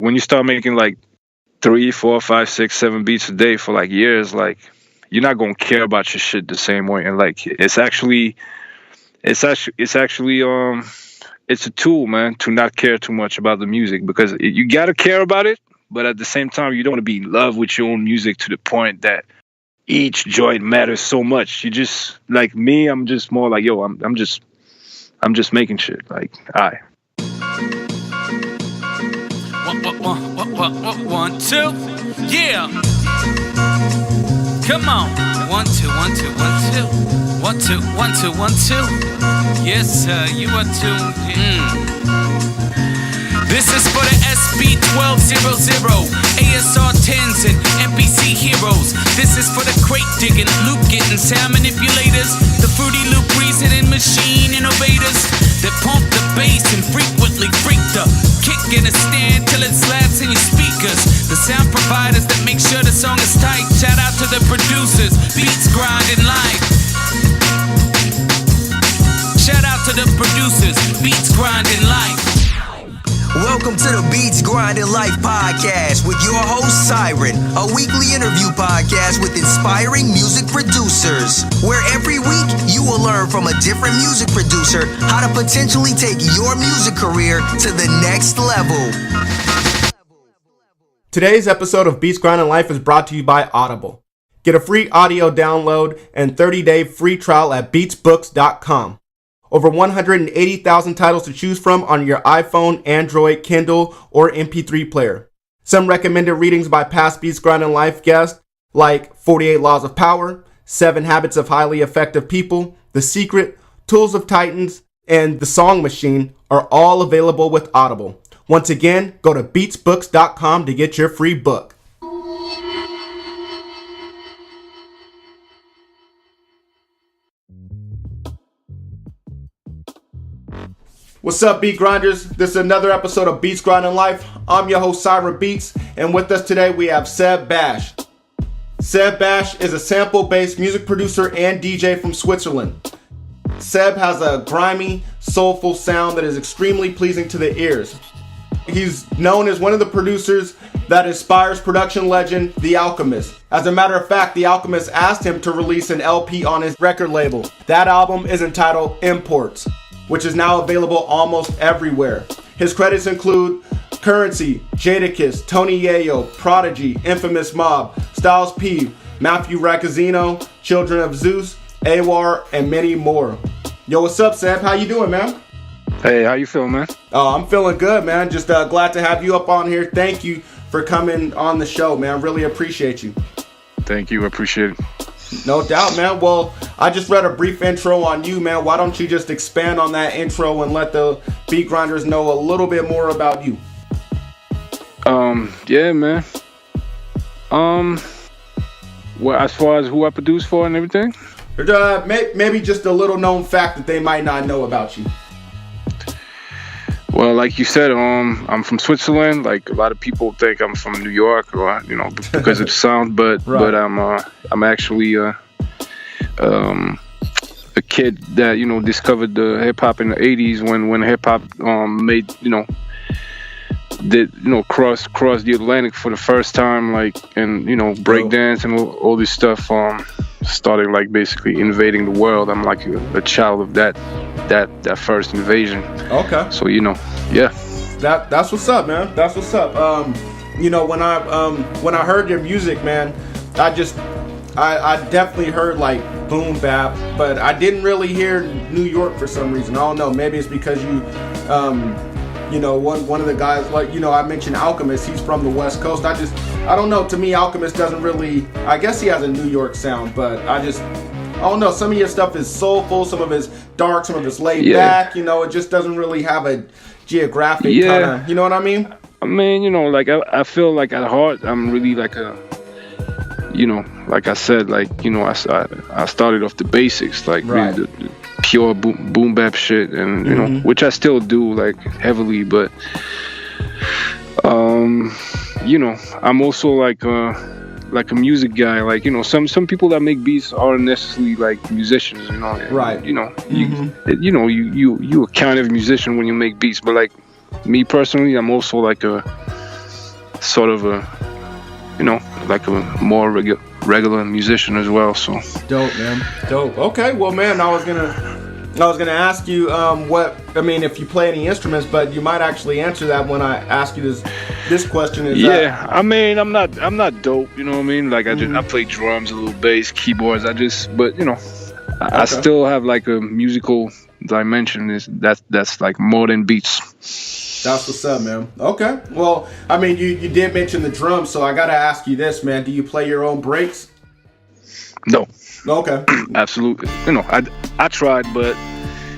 when you start making like 3, 4, 5, 6, 7 beats a day for like years, like you're not gonna care about your shit the same way. And like it's actually it's a tool, man, to not care too much about the music, because you gotta care about it, but at the same time you don't want to be in love with your own music to the point that each joint matters so much. You just, like me, I'm just more like, yo, I'm just making shit. Like, alright. 1, 2, yeah. Come on. 1, 2, 1, 2, 1, 2. 1, 2, 1, 2, 1, 2. Yes, sir, you are tuned. This is for the SB1200, ASR 10s and NPC heroes. This is for the crate digging, loop getting, sound manipulators, the Fruity Loop reasoning machine innovators that pump the bass and frequently freak the kick in a stand till it slaps in your speakers. The sound providers that make sure the song is tight. Shout out to the producers, beats grinding live. Shout out to the producers, beats grinding live. Welcome to the Beats Grinding Life podcast with your host Siren, a weekly interview podcast with inspiring music producers, where every week you will learn from a different music producer how to potentially take your music career to the next level. Today's episode of Beats Grinding Life is brought to you by Audible. Get a free audio download and 30-day free trial at beatsbooks.com. Over 180,000 titles to choose from on your iPhone, Android, Kindle, or MP3 player. Some recommended readings by past Beats Grinding Life guests like 48 Laws of Power, 7 Habits of Highly Effective People, The Secret, Tools of Titans, and The Song Machine are all available with Audible. Once again, go to beatsbooks.com to get your free book. What's up, Beat Grinders? This is another episode of Beats Grinding Life. I'm your host, Siren Beats, and with us today we have Sebb Bash. Sebb Bash is a sample-based music producer and DJ from Switzerland. Sebb has a grimy, soulful sound that is extremely pleasing to the ears. He's known as one of the producers that inspires production legend, The Alchemist. As a matter of fact, The Alchemist asked him to release an LP on his record label. That album is entitled Imports, which is now available almost everywhere. His credits include Curren, Jadakiss, Tony Yayo, Prodigy, Infamous Mobb, Styles P, Maffew Ragazino, Children of Zeus, Awar, and many more. Yo, what's up, Sebb? How you doing, man? Hey, how you feeling, man? I'm feeling good, man. Just glad to have you up on here. Thank you for coming on the show, man. Really appreciate you. Thank you, I appreciate it. No doubt, man. Well, I just read a brief intro on you, man. Why don't you just expand on that intro and let the Beat Grinders know a little bit more about you? Yeah, man. Well, as far as who I produce for and everything? Maybe just a little known fact that they might not know about you. Well, like you said, I'm from Switzerland. Like a lot of people think I'm from New York, or because of the sound. But right. But I'm actually a kid that discovered the hip hop in the '80s when hip hop made cross the Atlantic for the first time, like, and breakdance and all this stuff started like basically invading the world. I'm like a child of that first invasion. Okay. So yeah. That's what's up, man. That's what's up. When I heard your music, man, I definitely heard like boom bap, but I didn't really hear New York for some reason. I don't know. Maybe it's because you one of the guys, like, I mentioned Alchemist, he's from the West Coast. I don't know, to me Alchemist doesn't really, I guess he has a New York sound, but I don't know, some of your stuff is soulful, some of it's dark, some of it's laid back, it just doesn't really have a geographic kind of, you know what I mean? I mean, like I feel like at heart I'm really like a, like I said, like, I started off the basics, like right. really the pure boom bap shit, and which I still do like heavily, but I'm also like a music guy, like some people that make beats aren't necessarily like musicians, right? You a kind of musician when you make beats, but like me personally, I'm also like a sort of a, like a more regular musician as well. So dope, man. Dope. Okay, well, man, I was gonna ask you if you play any instruments, but you might actually answer that when I ask you this question. I'm not dope. You know what I mean? Like I play drums, a little bass, keyboards. I still have like a musical dimension. That's like more than beats. That's what's up, man. Okay. Well, I mean, you did mention the drums, so I gotta ask you this, man. Do you play your own breaks? No. Okay. Absolutely. I tried, but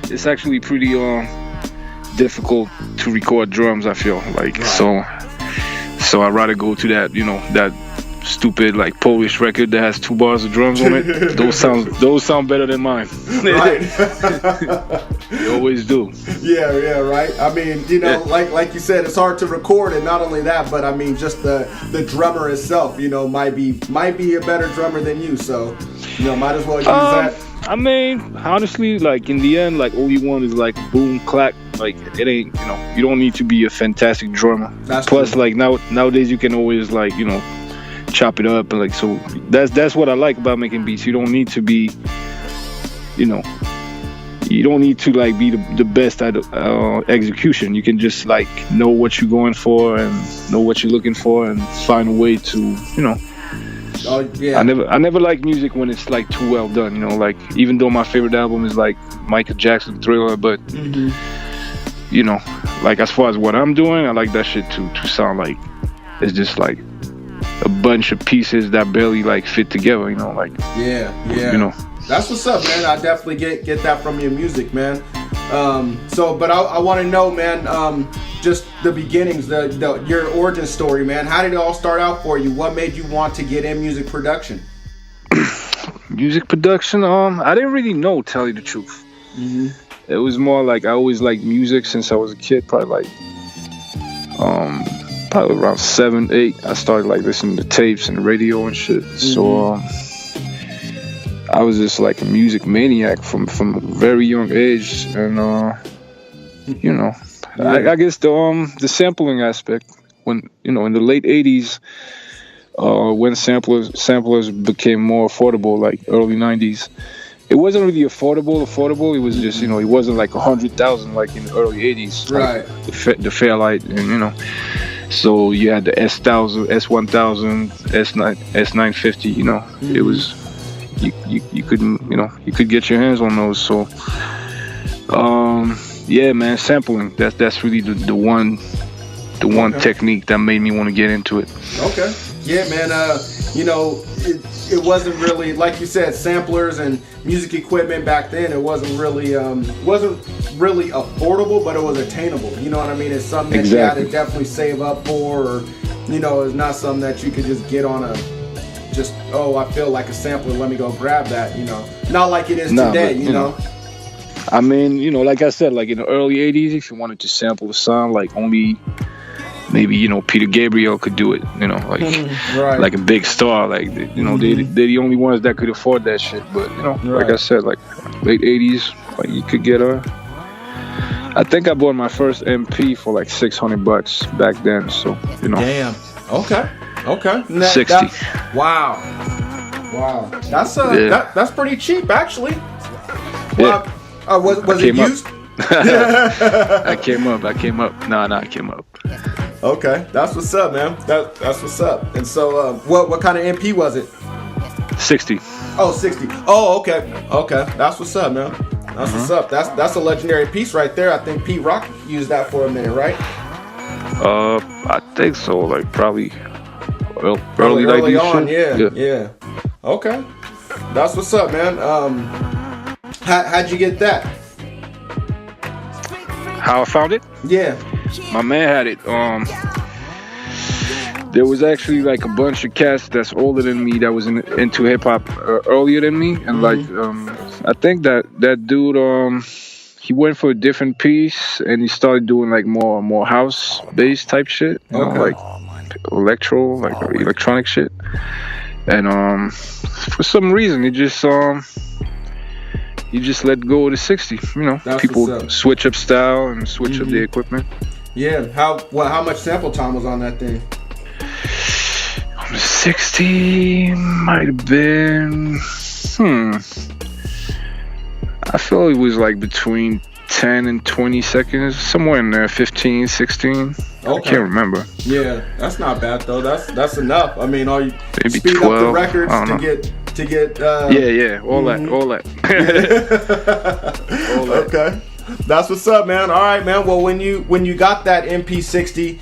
it's actually pretty difficult to record drums. I feel like so I'd rather go to that stupid like Polish record that has 2 bars of drums on it. Those sound better than mine. Right. They always do. Yeah, right. I mean, like you said, it's hard to record, and not only that, but I mean, just the drummer itself, might be a better drummer than you. So, might as well use that. I mean, honestly, like in the end, like all you want is like boom, clack. Like it ain't, you don't need to be a fantastic drummer. Plus, true. like nowadays you can always like, chop it up and like, so that's what I like about making beats. You don't need to be, you don't need to like be the best at execution. You can just like know what you're going for and know what you're looking for and find a way to, Oh yeah. I never like music when it's like too well done. Like even though my favorite album is like Michael Jackson Thriller, but like as far as what I'm doing, I like that shit to sound like it's just like a bunch of pieces that barely like fit together. Yeah. That's what's up, man. I definitely get that from your music, man. But I want to know, man, just the beginnings, your origin story, man. How did it all start out for you? What made you want to get in music production? Music production, I didn't really know, tell you the truth. It was more like I always liked music since I was a kid, probably around 7, 8. I started like listening to tapes and radio and shit. So I was just like a music maniac from a very young age, and I guess the sampling aspect, when in the late 80s, when samplers became more affordable, like early 90s, it wasn't really affordable. It was just, it wasn't like 100,000 like in the early 80s, right? Like the Fairlight, and so you had the S1000, S1000, S950. It was you couldn't, you could get your hands on those. So yeah, man, sampling, that's really the one technique that made me want to get into it. Okay. Yeah, man. It wasn't really, like you said, samplers and music equipment back then. It wasn't really affordable, but it was attainable. You know what I mean? It's something that you had to definitely save up for, or it's not something that you could just get on I feel like a sampler, let me go grab that. Not like it is today. I mean, like I said, like in the early 80s, if you wanted to sample a song, like only maybe, Peter Gabriel could do it, like right. Like a big star, like, they're the only ones that could afford that shit. But, right. Like I said, like late 80s, like you could get I think I bought my first MP for like $600 back then, so, Damn. Okay. 60. Wow. That's pretty cheap, actually. Yeah. Was it used? I came up. No, I came up. Okay, that's what's up, man. That's what's up. And so, what kind of MP was it? 60. Oh, 60. Oh, okay. That's what's up, man. That's what's up. That's a legendary piece right there. I think Pete Rock used that for a minute, right? I think so. Like probably early on. Yeah. Okay, that's what's up, man. How'd you get that? How I found it? Yeah. My man had it. There was actually like a bunch of cats that's older than me that was into hip hop earlier than me, and like I think that dude he went for a different piece and he started doing like more house bass type shit, like electro, like electronic shit, and for some reason he just let go of the 60. That's people switch up style and switch up the equipment. Yeah. How much sample time was on that thing? 60 might have been. I feel it was like between 10 and 20 seconds, somewhere in there, 15, 16. Okay. I can't remember. Yeah, that's not bad though. That's enough. I mean, all you maybe speed 12, up the records to get. All that. Okay, that's what's up, man. All right, man. Well, when you got that MP60,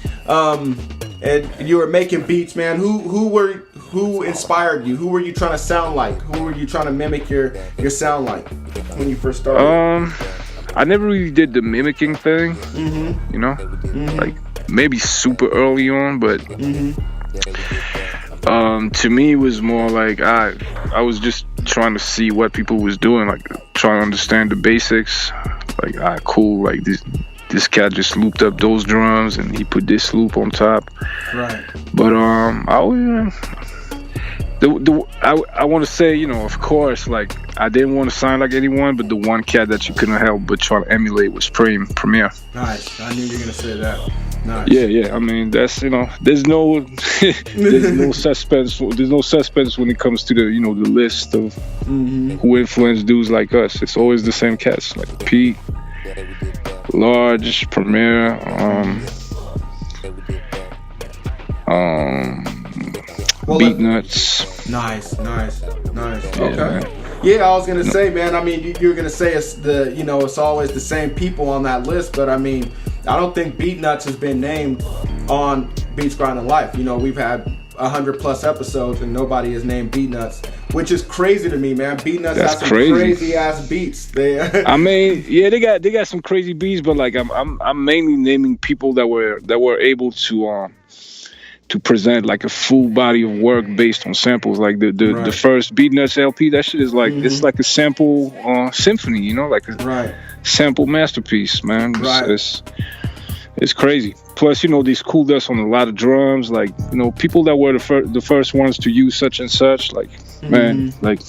and you were making beats, man, who inspired you? Who were you trying to sound like? Who were you trying to mimic your sound like when you first started? I never really did the mimicking thing, you know, like maybe super early on, but to me it was more like I was just trying to see what people was doing, like trying to understand the basics. Like, cool, like this cat just looped up those drums and he put this loop on top. Right. But I want to say, you know, of course, like I didn't want to sound like anyone, but the one cat that you couldn't help but try to emulate was Premier. Nice. I knew you were gonna say that. Nice. Yeah. I mean, that's, you know, there's no suspense. There's no suspense when it comes to the list of who influenced dudes like us. It's always the same cats, like Pete, Large, Premier, Beat Nuts. Nice. Yeah, Okay. man. Yeah, I was gonna say, man. I mean, you were gonna say it's always the same people on that list, but I mean, I don't think Beat Nuts has been named on Beats Grinding Life. You know, we've had 100+ episodes and nobody has named Beat Nuts, which is crazy to me, man. Beat Nuts has some crazy ass beats. I mean, yeah, they got some crazy beats, but like I'm mainly naming people that were able to present like a full body of work based on samples. Like the first Beat Nuts LP, that shit is like it's like a sample symphony, you know, like a sample masterpiece, man. It's crazy. Plus, you know, these Cool Dust on a lot of drums, like, you know, people that were the first ones to use such and such, like, man, like.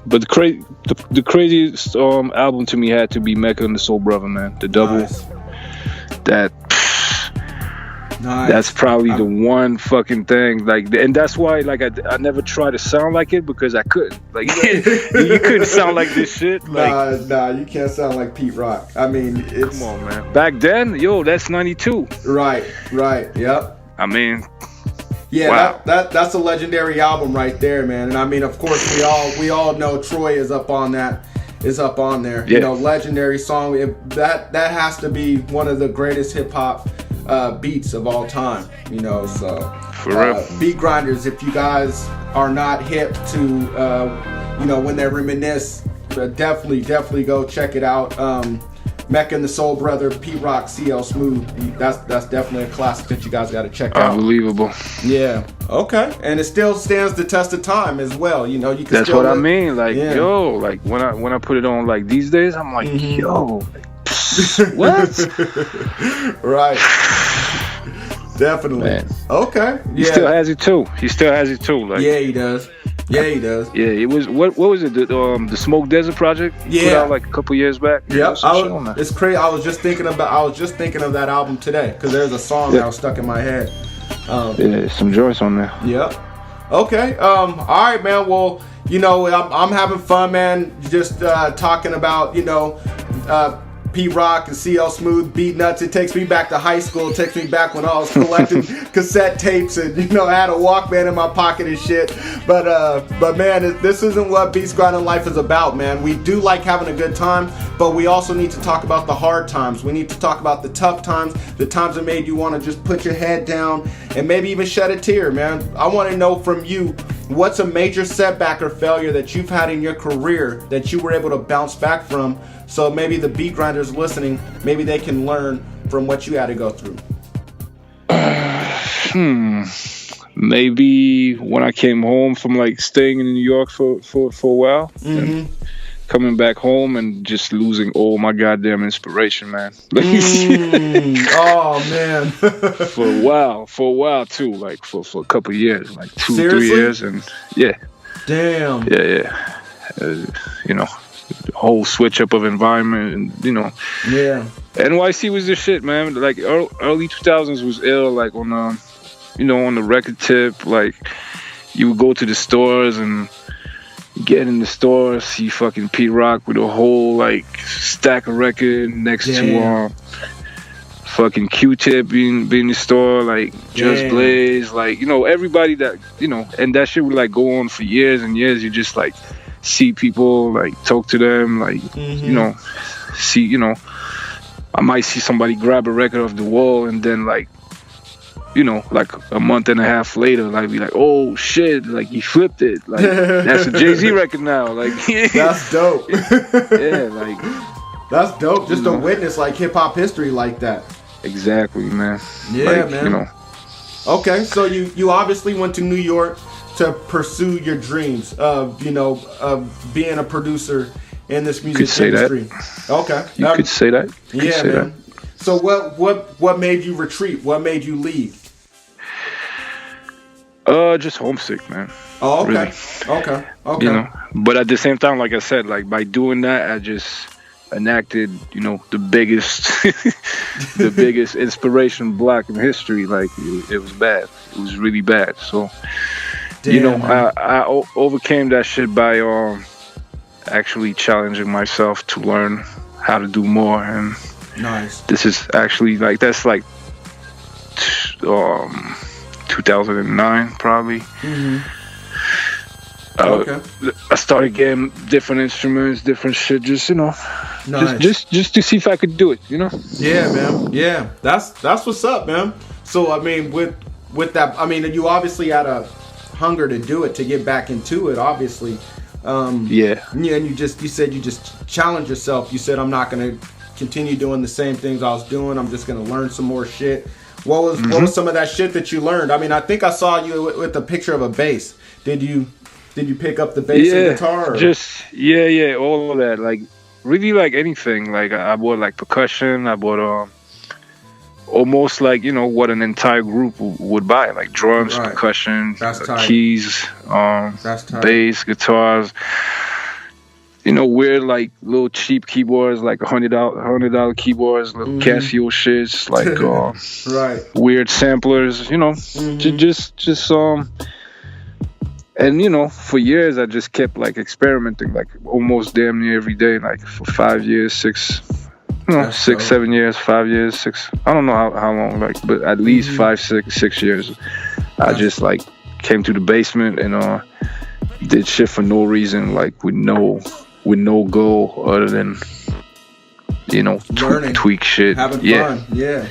But the craziest album to me had to be Mecca and the Soul Brother, man. The double. Nice. That's probably the one fucking thing, like, and that's why, like, I never tried to sound like it because I couldn't. Like, you couldn't sound like this shit. Like, nah, you can't sound like Pete Rock. I mean, come on, man. Back then, that's 92. Right. Yep. I mean, yeah, wow. That's a legendary album right there, man. And I mean, of course, we all know Troy is up on that. Is up on there. Yeah. You know, legendary song. That has to be one of the greatest hip hop beats of all time, you know. So for real. Beat Grinders, if you guys are not hip to you know, when they reminisce, definitely go check it out. Mecca and the Soul Brother, Pete Rock, CL Smooth, that's definitely a classic that you guys got to check out. Unbelievable. Yeah. Okay. And it still stands the test of time as well, you know. You can. That's what I mean, like, yo, like when I put it on, like, these days, I'm like, yo, what? Right. Definitely. Man. Okay. He still has it too. Like, yeah, he does. Yeah, it was what was it? The Smoke Desert Project? Yeah. Put out like a couple years back. Yeah. It's crazy. I was just thinking of that album today because there's a song that was stuck in my head. Some joints on there. Yep. Okay. All right, man. Well, you know, I'm having fun, man. Just talking about, you know, Pete Rock and CL Smooth, Beat Nuts. It takes me back to high school. It takes me back when I was collecting cassette tapes and, you know, I had a Walkman in my pocket and shit. But man, this isn't what Beats Grinding Life is about, man. We do like having a good time, but we also need to talk about the hard times. We need to talk about the tough times, the times that made you want to just put your head down and maybe even shed a tear, man. I want to know from you, what's a major setback or failure that you've had in your career that you were able to bounce back from? So maybe the beat grinders listening, maybe they can learn from what you had to go through. Maybe when I came home from like staying in New York for a while, and coming back home and just losing all my goddamn inspiration, man. Oh man. for a while too, like for a couple of years, like 2-3 years, and Damn. You know, whole switch up of environment, and you know, NYC was the shit, man. Like early 2000s was ill, like on you know, on the record tip, like you would go to the stores and get in the store, see fucking Pete Rock with a whole like stack of record next to fucking Q-Tip being in the store, like Just Blaze, like, you know, everybody that, you know, and that shit would like go on for years and years. You just like see people, like talk to them, like, you know, see, you know, I might see somebody grab a record off the wall and then like, you know, like a month and a half later, like be like, oh shit, like he flipped it, like that's a Jay-Z record now, like that's dope. Yeah, like that's dope. Just to witness like hip hop history like that. Exactly, man. Yeah, like, man. You know. Okay, so you obviously went to New York to pursue your dreams of, you know, of being a producer in this music industry. That. Okay, you could say that. Yeah, man. That. So what made you retreat? What made you leave? Just homesick, man. Oh, okay. Really. Okay. You know, but at the same time, like I said, like by doing that, I just enacted, you know, the biggest the biggest inspiration block in history. Like it was bad. It was really bad. So you know, I overcame that shit by actually challenging myself to learn how to do more. And nice. This is actually like, that's like 2009 probably. Okay. I started getting different instruments, different shit, just, you know, just to see if I could do it, you know? Yeah, man. Yeah, that's what's up, man. So I mean, with that, I mean, you obviously had a hunger to do it, to get back into it, obviously. Yeah, and you said you just challenged yourself. You said, I'm not gonna continue doing the same things I was doing. I'm just gonna learn some more shit. What was some of that shit that you learned? I mean, I think I saw you with a picture of a bass. Did you pick up the bass and guitar? Or? Just all of that. Like really, like anything. Like I bought like percussion. I bought almost like, you know, what an entire group would buy, like drums, percussion, keys, bass, guitars. You know, weird like little cheap keyboards, like $100 keyboards, little Casio shits, like weird samplers. You know, just and you know, for years I just kept like experimenting, like almost damn near every day, like for 5 years, 6. No, 6, 7 years, 5 years, 6. I don't know how long, like, but at least 5, 6 years. I just like came to the basement and did shit for no reason, like with no goal other than, you know, tweak shit. Having fun. Yeah.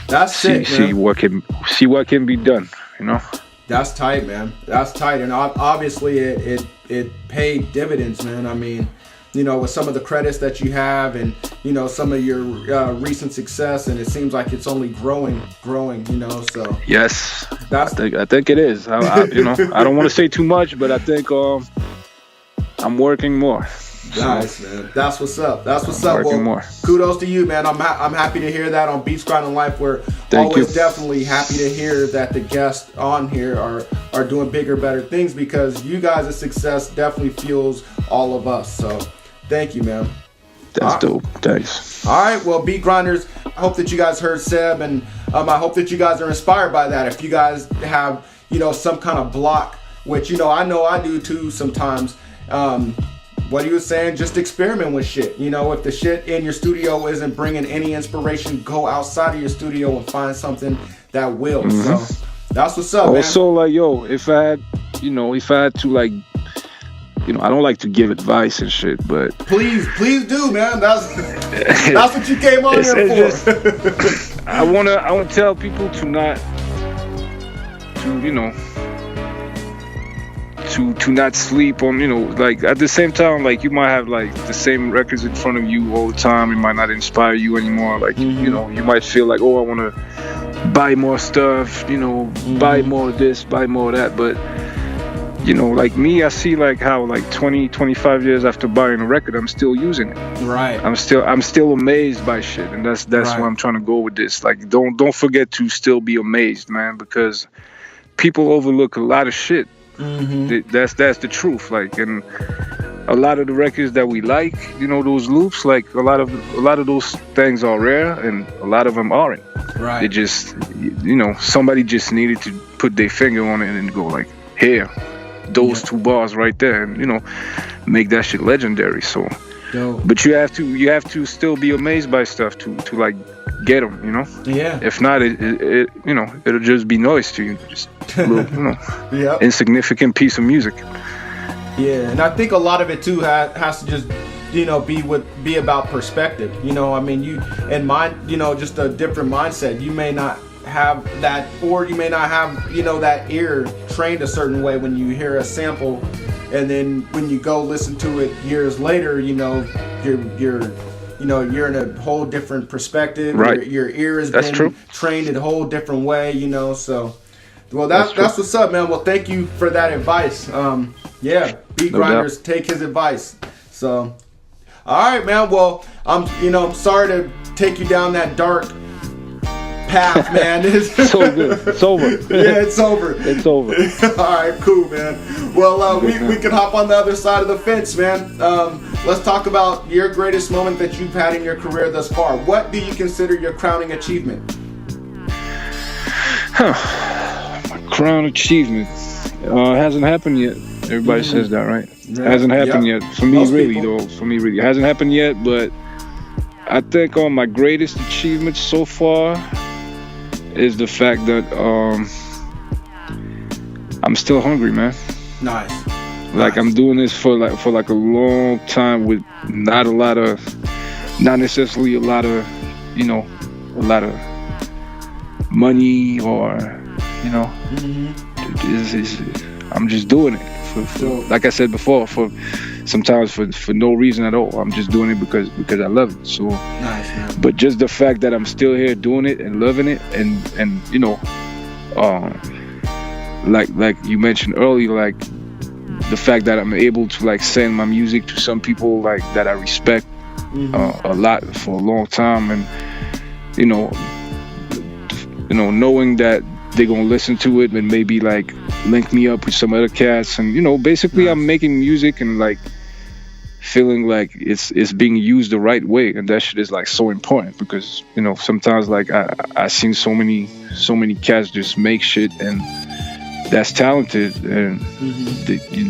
That's sick, man. See what can be done, you know. That's tight, man. That's tight, and obviously it paid dividends, man. I mean, you know, with some of the credits that you have, and you know, some of your recent success, and it seems like it's only growing. You know, so yes, I think it is. I you know, I don't want to say too much, but I think I'm working more. Nice, man. That's what's up. Well, more. Kudos to you, man. I'm happy to hear that on Beats Grinding Life. We're always definitely happy to hear that the guests on here are doing bigger, better things, because you guys' success definitely fuels all of us. So thank you, man. That's dope. Thanks. All right. Well, Beat Grinders, I hope that you guys heard Sebb, and I hope that you guys are inspired by that. If you guys have, you know, some kind of block, which, you know I do too sometimes. What he was saying, just experiment with shit. You know, if the shit in your studio isn't bringing any inspiration, go outside of your studio and find something that will. So that's what's up, man. Also, like, yo, if I had to, like, you know, I don't like to give advice and shit, but please do, man. That's what you came on here for. I wanna tell people to not, you know, to not sleep on, you know, like at the same time, like you might have like the same records in front of you all the time. It might not inspire you anymore. Like, you know, you might feel like, oh, I want to buy more stuff, you know, buy more of this, buy more of that. But, you know, like me, I see like how like 20-25 years after buying a record, I'm still using it. Right. I'm still amazed by shit, and that's where I'm trying to go with this. Like, don't forget to still be amazed, man, because people overlook a lot of shit. That's the truth. Like, and a lot of the records that we like, you know, those loops, like a lot of those things are rare, and a lot of them aren't. Right. They just, you know, somebody just needed to put their finger on it and go like, hear those two bars right there, and make that shit legendary. So, but you have to still be amazed by stuff to like get them, Yeah. If not, it'll just be noise to you, just a little, insignificant piece of music. Yeah, and I think a lot of it too has to just be about perspective. I mean, you and mine, just a different mindset. You may not have that, or you may not have that ear trained a certain way when you hear a sample, and then when you go listen to it years later, you're in a whole different perspective. Right. Your ear has been trained in a whole different way. So, well, that's what's up, man. Well, thank you for that advice. Beat grinders, take his advice. So, all right, man. Well, I'm sorry to take you down that dark path, man. It's all good. It's over. Yeah, it's over. It's over. All right, cool, man. Well, we can hop on the other side of the fence, man. Let's talk about your greatest moment that you've had in your career thus far. What do you consider your crowning achievement? My crown achievement hasn't happened yet. Everybody says that, right? Yeah. Hasn't happened yet. For me, really, it hasn't happened yet. But I think my greatest achievement so far is the fact that I'm still hungry, man. Nice. Like I'm doing this for like a long time with not necessarily a lot of money or I'm just doing it for like I said before, sometimes for no reason at all. I'm just doing it because I love it. So nice, man. But just the fact that I'm still here doing it and loving it, and like you mentioned earlier, like the fact that I'm able to like send my music to some people like that I respect a lot for a long time, and knowing that they're gonna listen to it and maybe like link me up with some other cats, and basically I'm making music and like feeling like it's being used the right way, and that shit is like so important because sometimes like I seen so many cats just make shit and that's talented, and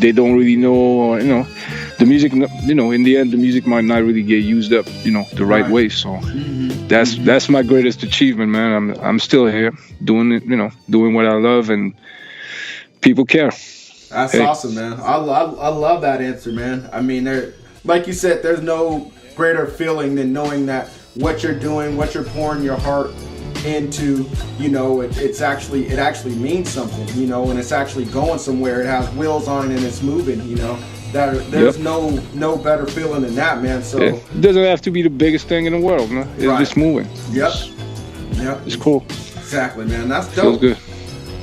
they don't really know, or the music, in the end the music might not really get used up the right way. So that's my greatest achievement, man. I'm still here doing it, doing what I love, and people care. That's awesome, man. I love that answer, man. I mean, like you said, there's no greater feeling than knowing that what you're doing, what you're pouring your heart into, it actually means something, and it's actually going somewhere. It has wheels on it and it's moving, there's no better feeling than that, man. So it doesn't have to be the biggest thing in the world, man. It's just moving. Yep. It's cool. Exactly, man. That's dope. Feels good.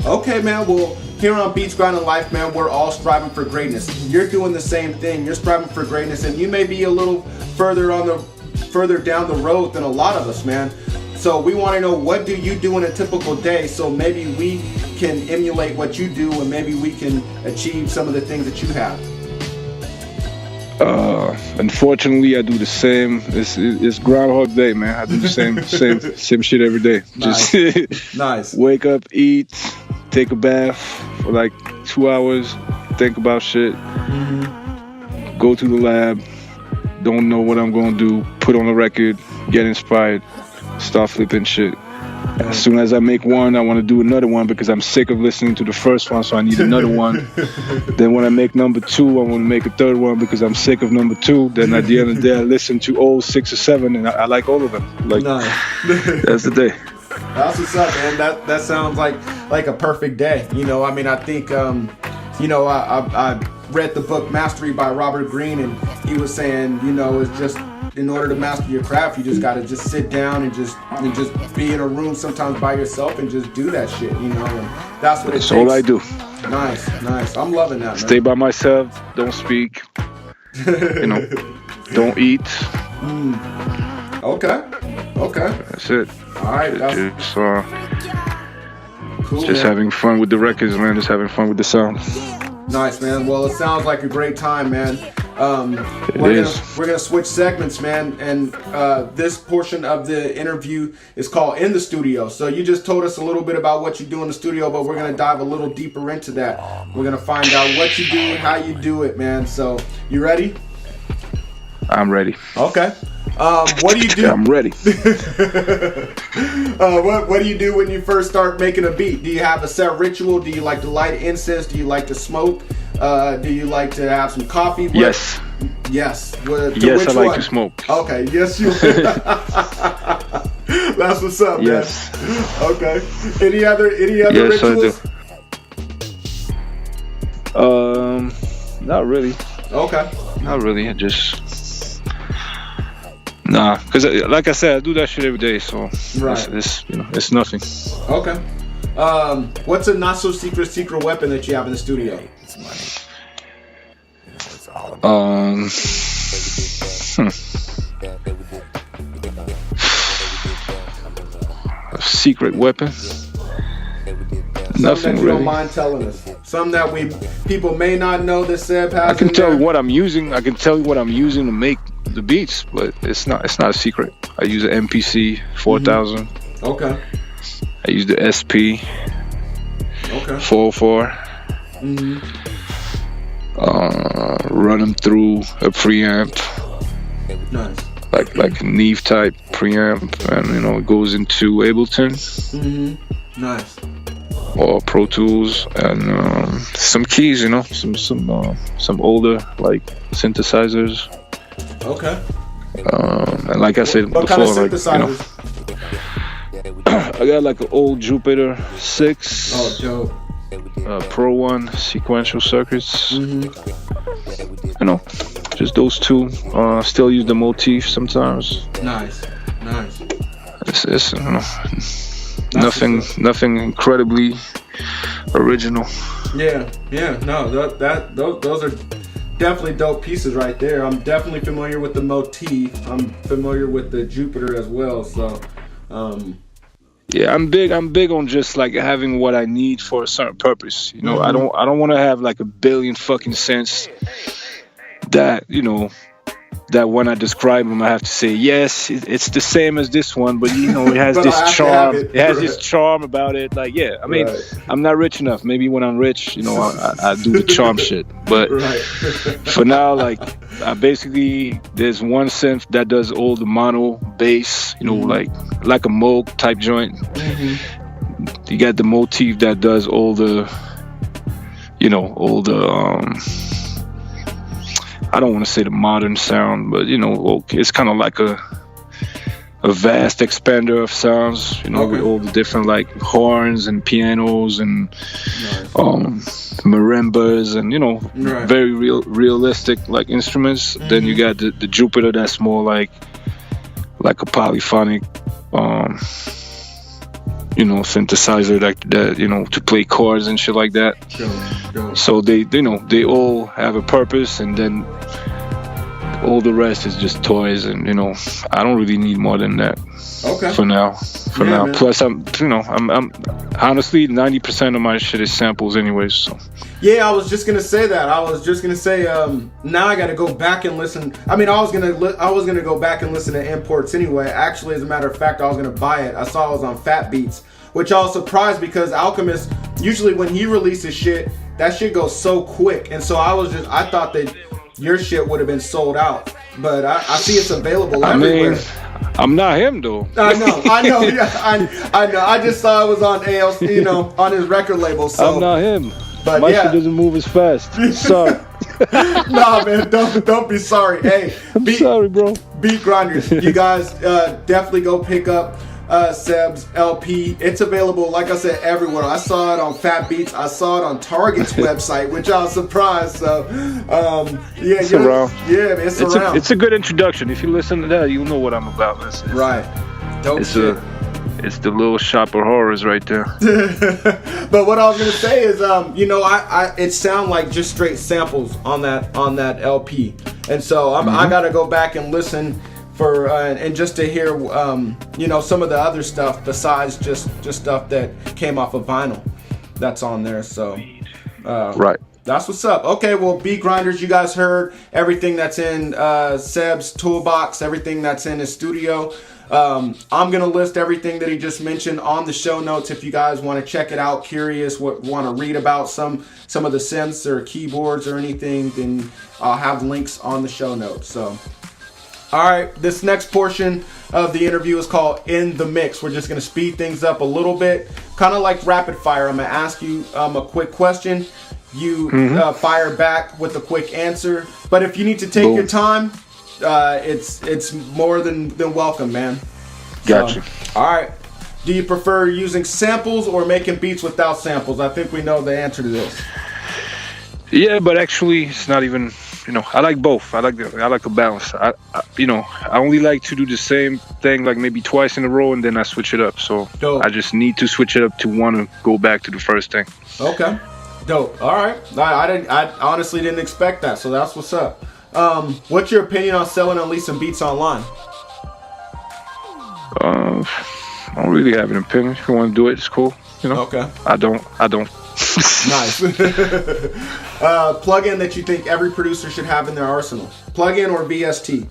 Okay, man. Well, here on Beats Grinding Life, man, we're all striving for greatness. You're doing the same thing. You're striving for greatness, and you may be a little further down the road than a lot of us, man. So we want to know, what do you do in a typical day, so maybe we can emulate what you do, and maybe we can achieve some of the things that you have. Unfortunately, I do the same. It's Groundhog Day, man. I do the same shit every day. Nice. Just nice. Wake up, eat, take a bath for like 2 hours, think about shit, go to the lab, don't know what I'm gonna do, put on a record, get inspired, start flipping shit. As soon as I make one, I want to do another one because I'm sick of listening to the first one, so I need another one. Then when I make number 2, I want to make a third one because I'm sick of number 2. Then at the end of the day, I listen to all 6 or 7, and I like all of them. Like, nice. That's the day. That's what's up, man. That sounds like a perfect day. I mean, I think, I read the book Mastery by Robert Greene, and he was saying, it's just, in order to master your craft, you just gotta just sit down and just be in a room sometimes by yourself and just do that shit, and that's what it takes. That's all I do. Nice. I'm loving that, man. Stay by myself, don't speak, don't eat. Okay. That's it. All right. Just, cool, just having fun with the records, man. Just having fun with the sound. Nice, man. Well, it sounds like a great time, man. We're gonna switch segments, man, and this portion of the interview is called In the Studio. So you just told us a little bit about what you do in the studio, but we're gonna dive a little deeper into that. We're gonna find out what you do, how you do it, man. So you ready? I'm ready. Okay. What do you do? I'm ready. What do you do when you first start making a beat? Do you have a set ritual? Do you like to light incense? Do you like to smoke? Do you like to have some coffee? Yes. Yes. Yes, I like to smoke. Okay. Yes, you. That's what's up, yes. Man. Okay. Any other yes, rituals? I do. Not really. Okay. Not really. Because like I said, I do that shit every day, so right. It's nothing. Okay. What's a not so secret weapon that you have in the studio? A secret weapon? Nothing that you really. Don't mind telling us. Something that people may not know that Sebb has. I can tell you what I'm using. I can tell you what I'm using to make the beats, but it's not a secret. I use an MPC 4000. Mm-hmm. Okay. I use the SP. Okay. 404. Mm-hmm. Run them through a preamp. Nice. Like a Neve type preamp, and it goes into Ableton. Mm-hmm. Nice. Or Pro Tools, and some keys, some older like synthesizers. Okay. And like I said what before, kind of synthesizers? I got like an old Jupiter 6. Oh, dope. Pro 1 sequential circuits. Mm-hmm. Just those two. Still use the motif sometimes. Nice. It's nothing incredibly original. Yeah. No, those are definitely dope pieces right there. I'm definitely familiar with the motif. I'm familiar with the Jupiter as well. So, yeah, I'm big on just like having what I need for a certain purpose. Mm-hmm. I don't want to have like a billion fucking cents that that when I describe them, I have to say, yes, it's the same as this one, but it has this charm. It has this charm about it. Like, yeah, I mean, right. I'm not rich enough. Maybe when I'm rich, I do the charm shit. But right. For now, like, there's one synth that does all the mono bass, mm-hmm. like a Moog type joint. Mm-hmm. You got the motif that does all the, I don't want to say the modern sound, but it's kind of like a vast expander of sounds, okay. With all the different like horns and pianos and nice. Marimbas and right. Very realistic like instruments. Mm-hmm. Then you got the Jupiter that's more like a polyphonic synthesizer that to play chords and shit like that. Sure. So they all have a purpose, and then all the rest is just toys, and I don't really need more than that. Okay. For now. Man. Plus I'm honestly 90% of my shit is samples anyways. So. Yeah, I was just gonna say that. Now I got to go back and listen. I mean, I was gonna go back and listen to imports anyway. Actually, as a matter of fact, I was gonna buy it. I saw it was on Fat Beats, which I was surprised because Alchemist usually when he releases shit, that shit goes so quick, and so I thought that your shit would have been sold out, but I see it's available everywhere. I'm not him though. I know. Yeah, I know. I just saw it was on ALC, on his record label. So I'm not him. But my shit doesn't move as fast. Sorry. Nah, man, don't be sorry. Hey, sorry, bro. Beat grinders, you guys definitely go pick up Sebb's LP. It's available, like I said, everywhere. I saw it on Fat Beats. I saw it on Target's website, which I was surprised. So, yeah, it's around. Yeah, man, it's around. It's a good introduction. If you listen to that, you'll know what I'm about. Right. Dope shit. It's the little shop of horrors right there. But what I was gonna say is, it sound like just straight samples on that LP, and so I gotta go back and listen for and just to hear some of the other stuff besides just stuff that came off of vinyl that's on there. So right. That's what's up. Okay, well, Beat Grinders, you guys heard everything that's in Sebb's toolbox, everything that's in his studio. I'm going to list everything that he just mentioned on the show notes if you guys want to check it out, curious, want to read about some of the synths or keyboards or anything, then I'll have links on the show notes. So, all right, this next portion of the interview is called In the Mix. We're just going to speed things up a little bit, kind of like rapid fire. I'm going to ask you a quick question. You fire back with a quick answer. But if you need to take your time, it's more than welcome, man. Gotcha. So, all right. Do you prefer using samples or making beats without samples? I think we know the answer to this. Yeah, but actually, it's not even. I like both. I like a balance. I only like to do the same thing like maybe twice in a row, and then I switch it up. So dope. I just need to switch it up to want to go back to the first thing. Okay. Dope. All right. I honestly didn't expect that, so that's what's up. What's your opinion on selling and leasing beats online? I don't really have an opinion. If you want to do it, it's cool. Okay. I don't. Nice. Plug-in that you think every producer should have in their arsenal. Plug-in or VST?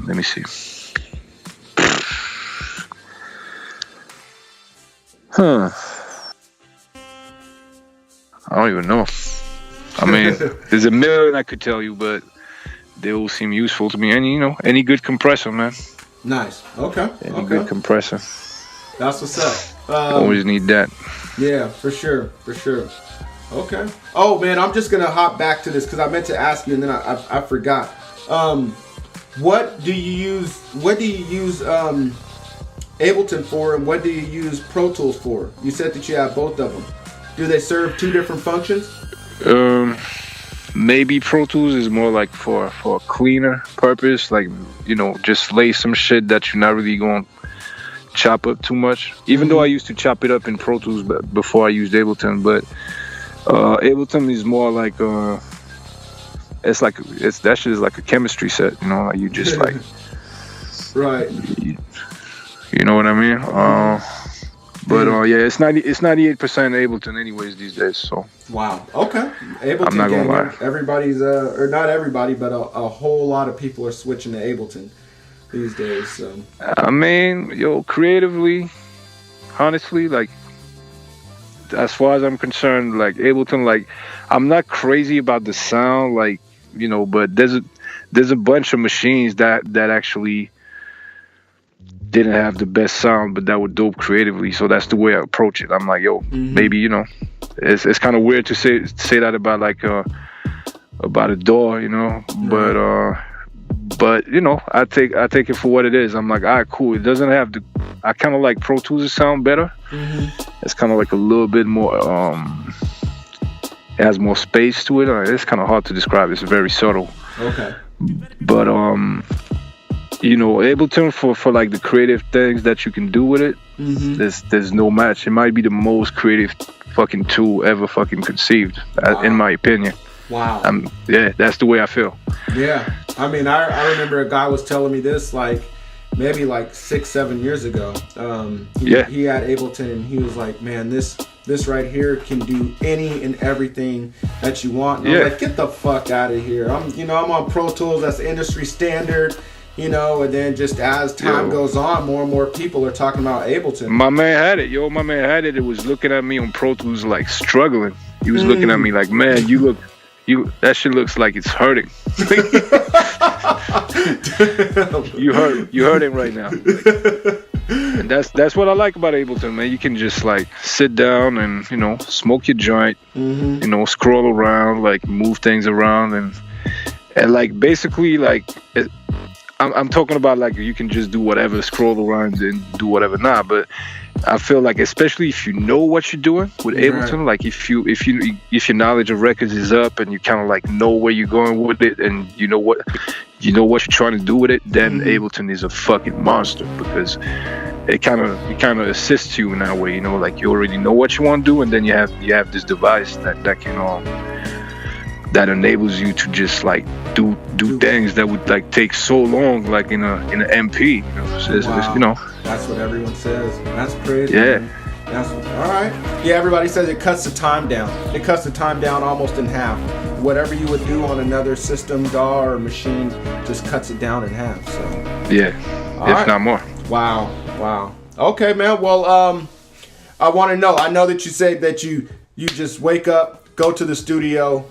Let me see. I don't even know. I mean, there's a million I could tell you, but they all seem useful to me. And any good compressor, man. Nice. Okay. Any good compressor. That's what's up. Always need that. Yeah, for sure. Okay. Oh man, I'm just gonna hop back to this because I meant to ask you and then I forgot. What do you use Ableton for, and what do you use Pro Tools for? You said that you have both of them. Do they serve two different functions? Maybe Pro Tools is more like for a cleaner purpose, like just lay some shit that you're not really going to chop up too much. Even though I used to chop it up in Pro Tools before I used Ableton, but Ableton is more like that shit is like a chemistry set, like you just like right. You know what I mean? But yeah, it's 98% Ableton anyways these days. So wow, okay. Ableton. I'm not gonna lie. Everybody's or not everybody, but a whole lot of people are switching to Ableton these days. So I mean, creatively, honestly, like as far as I'm concerned, like Ableton, like I'm not crazy about the sound, like but there's a bunch of machines that actually didn't have the best sound, but that were dope creatively. So that's the way I approach it. I'm like, maybe it's kind of weird to say that about like about a DAW, but I take it for what it is. I'm like, all right, cool. It doesn't have I kind of like Pro Tools' sound better. It's kind of like a little bit more. It has more space to it. It's kind of hard to describe. It's very subtle. Okay. But Ableton for like the creative things that you can do with it, there's no match. It might be the most creative fucking tool ever fucking conceived, in my opinion. Wow. Yeah, that's the way I feel. Yeah. I mean, I remember a guy was telling me this like maybe like 6-7 years ago. He had Ableton and he was like, man, this right here can do any and everything that you want. And I'm like, get the fuck out of here. I'm on Pro Tools, that's industry standard. And then just as time goes on, more and more people are talking about Ableton. My man had it. It was looking at me on Pro Tools like struggling. He was looking at me like, man, that shit looks like it's hurting. You hurting right now. And that's what I like about Ableton, man. You can just like sit down and smoke your joint, scroll around, like move things around, and like basically like. I'm talking about like you can just do whatever, scroll around and do whatever. But I feel like especially if you know what you're doing with Ableton, like if your knowledge of records is up and you kind of like know where you're going with it and you know what you're trying to do with it, then Ableton is a fucking monster because it kind of assists you in that way. Like you already know what you want to do, and then you have this device that can that enables you to just like do things that would like take so long, like in a MP. Wow. That's what everyone says. That's crazy. Yeah. That's all right. Yeah, everybody says it cuts the time down. It cuts the time down almost in half. Whatever you would do on another system, DAW, or machine, just cuts it down in half. So Yeah, if not more. Wow. Okay, man. Well, I want to know. I know that you say that you just wake up, go to the studio,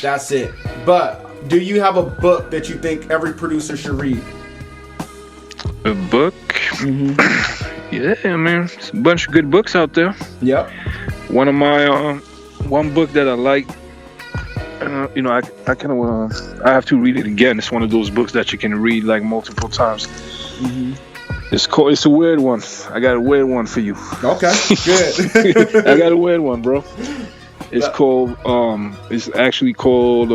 that's it. But do you have a book that you think every producer should read? A book? Mm-hmm. Yeah, man. There's a bunch of good books out there. Yep. One of my one book that I like, you know, I kind of I have to read it again. It's one of those books that you can read like multiple times. Mm-hmm. It's a weird one. I got a weird one for you. Okay, good. I got a weird one, bro. It's called it's actually called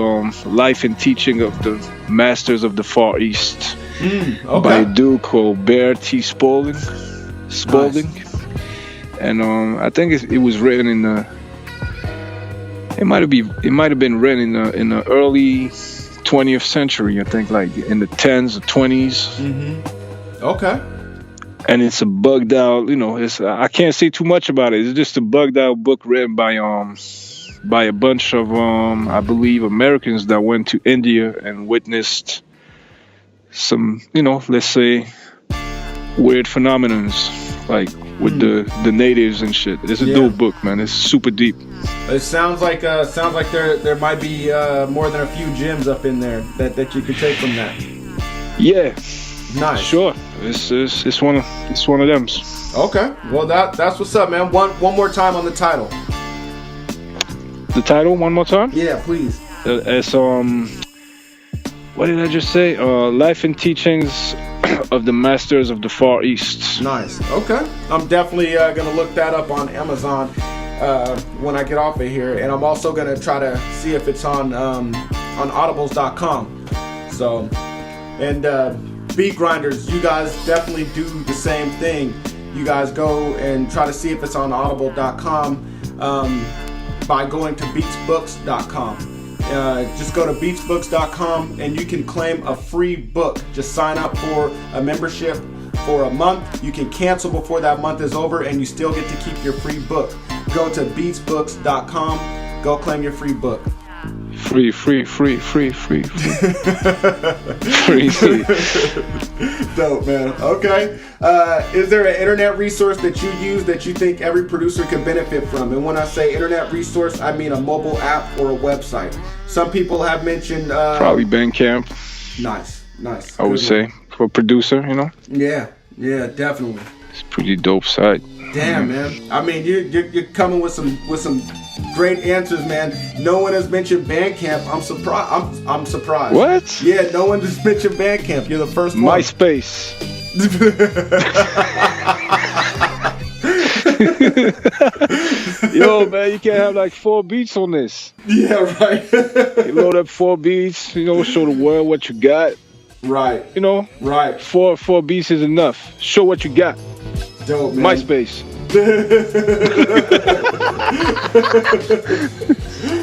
Life and Teaching of the Masters of the Far East. Okay. By a dude called Bear T. Spalding. Nice. And I think it was written in the. It might have been written in the early 20th century. I think, like in the 10s or 20s. Mm-hmm. Okay. And it's a bugged out. You know, I can't say too much about it. It's just a bugged out book written by a bunch of I believe Americans that went to India and witnessed some, you know, let's say weird phenomenons like with the natives and shit. It's a dope book, man. It's super deep. It sounds like there might be more than a few gems up in there that you could take from that. Yeah. Nice. Sure. It's one of them. Okay. Well, that's what's up, man. One more time on the title. The title one more time? Yeah, please. It's what did I just say? Life and Teachings of the Masters of the Far East. Nice. Okay. I'm definitely gonna look that up on Amazon when I get off of here, and I'm also gonna try to see if it's on audibles.com. So, and beat grinders, you guys definitely do the same thing. You guys go and try to see if it's on audible.com by going to beatsbooks.com. Just go to beatsbooks.com and you can claim a free book. Just sign up for a membership for a month. You can cancel before that month is over and you still get to keep your free book. Go to beatsbooks.com. Go claim your free book. Free. Dope, man. Okay. Is there an internet resource that you use that you think every producer could benefit from? And when I say internet resource, I mean a mobile app or a website. Some people have mentioned probably Bandcamp. Nice. I would say for a producer, you know. Yeah, definitely. It's a pretty dope site. Damn, man. I mean, you're coming with some great answers, man. No one has mentioned Bandcamp. I'm surprised. I'm surprised. What? Yeah, no one has mentioned Bandcamp. You're the first one. MySpace. Yo, man, you can't have like 4 beats on this. Yeah, right. You load up 4 beats, you know, show the world what you got. Right. You know? Right. 4 beats is enough. Show what you got. Dope, man. MySpace.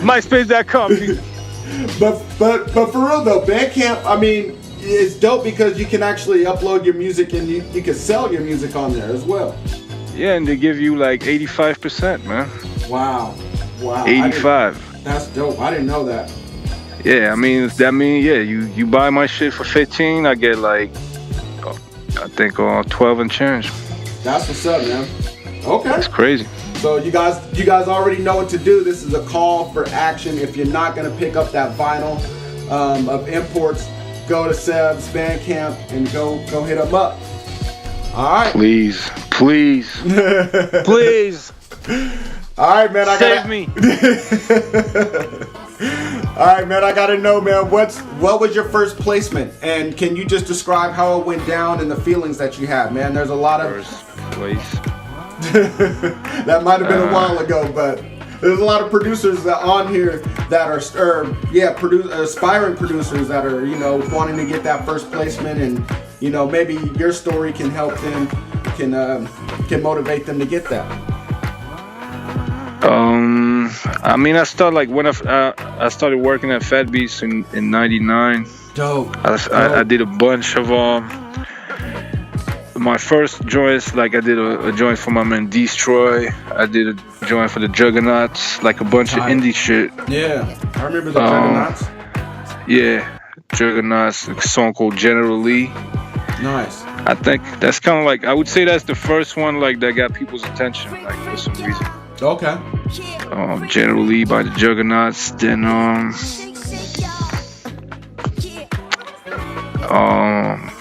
MySpace.com. But for real though, Bandcamp, I mean, it's dope because you can actually upload your music and you can sell your music on there as well. Yeah, and they give you like 85%, man. Wow. 85. That's dope. I didn't know that. Yeah, I mean, you buy my shit for 15, I get like, I think 12 and change. That's what's up, man. Okay. That's crazy. So you guys already know what to do. This is a call for action. If you're not gonna pick up that vinyl of imports, go to Sebb's Bandcamp and go hit him up. All right. Please. All right, man. Save me. All right, man. I gotta know, man. What was your first placement, and can you just describe how it went down and the feelings that you had, man? There's a lot of first place. That might have been a while ago, but there's a lot of producers that on here that are aspiring producers that are, you know, wanting to get that first placement, and you know, maybe your story can help them, can motivate them to get that. I mean, I started like when I started working at Fat Beats in '99. Dope. I did a bunch of my first joints, like I did a joint for my man Destroy. I did a joint for the Juggernauts, like a bunch of indie shit. Yeah, I remember the Juggernauts. Yeah, Juggernauts, a song called Generally. Nice. I think that's kind of like, I would say that's the first one like that got people's attention, like for some reason. Okay. Generally by the Juggernauts. Then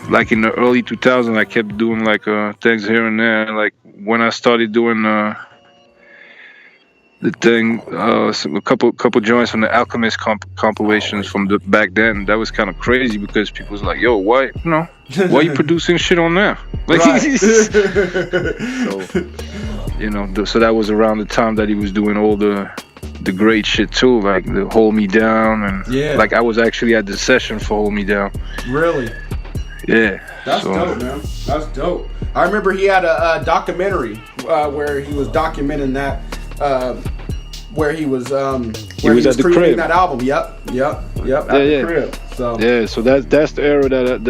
like in the early 2000s, I kept doing like things here and there. Like when I started doing the thing, a couple joints from the Alchemist compilations from the back then. That was kind of crazy because people was like, "Yo, why you producing shit on there?" Like, so that was around the time that he was doing all the great shit too, like the Hold Me Down, and like I was actually at the session for Hold Me Down. Really? Yeah. That's dope, man. That's dope. I remember he had a documentary where he was documenting that. Where he was creating that album. Yep. At the crib. So yeah, so that's the era that